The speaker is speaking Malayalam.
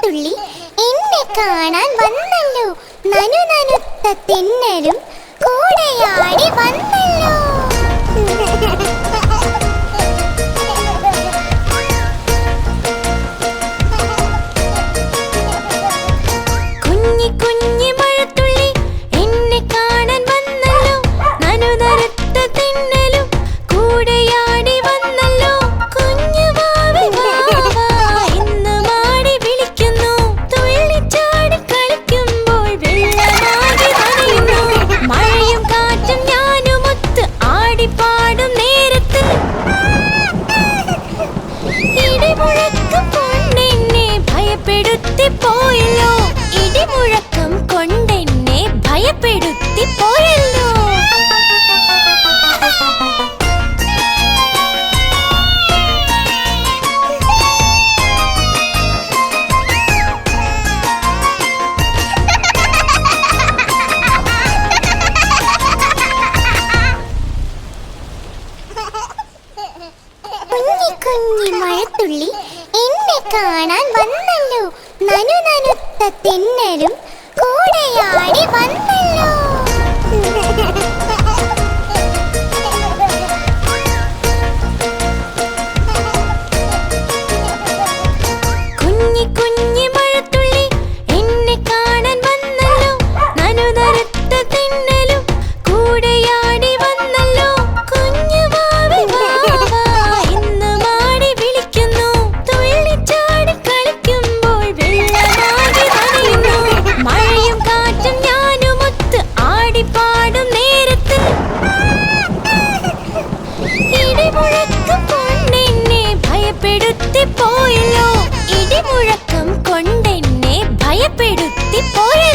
മഴത്തുള്ളി എന്നെ കാണാൻ വന്നല്ലോ. നനു നനുത്ത തെന്നലും കൂടെയാടി വന്നല്ലോ. കുഞ്ഞി കുഞ്ഞി മഴത്തുള്ളി എന്നെ കാണാൻ വന്നല്ലോ. നനു നനുത്ത തെന്നലും കൂടെയാടി വന്നല്ലോ. കുഞ്ഞു വാവേ വാവാ ഇന്ന് മാടി വിളിക്കുന്നു. തുള്ളിച്ചാടി കളിക്കുമ്പോൾ വെള്ളമാകി നനയുന്നു. മഴയും കാറ്റും ഞാനുമൊത്ത് ആടിപ്പാടും നേരത്ത് ഇടിമുഴക്കം കൊണ്ടെന്നെ ഭയപ്പെടുത്തി പോയല്ലോ. ഇടിമുഴക്കം കൊണ്ടെന്നെ ഭയപ്പെടുത്തി പോയല്ലോ. കുഞ്ഞി കുഞ്ഞി മഴത്തുള്ളി എന്നെ കാണാൻ വന്നല്ലോ. നനു നനുത്ത തെന്നലും കൂടെയാടി വന്നല്ലോ. കുഞ്ഞി കുഞ്ഞി മഴത്തുള്ളി എന്നെ കാണാൻ വന്നല്ലോ. നനു നനുത്ത തെന്നലും കൂടെയാടി വന്നല്ലോ. കുഞ്ഞു വാവേ വാവാ ഇന്ന് മാടി വിളിക്കുന്നു. തുള്ളിച്ചാടി കളിക്കുമ്പോൾ വെള്ളമാകി നനയുന്നു. മഴയും കാറ്റും ഞാനുമൊത്ത് ആടിപ്പാടും നേരത്ത് ഇടിമുഴക്കം കൊണ്ടെന്നെ ഭയപ്പെടുത്തി പോയല്ലോ. ഇടിമുഴക്കം കൊണ്ടെന്നെ ഭയപ്പെടുത്തി പോയല്ലോ.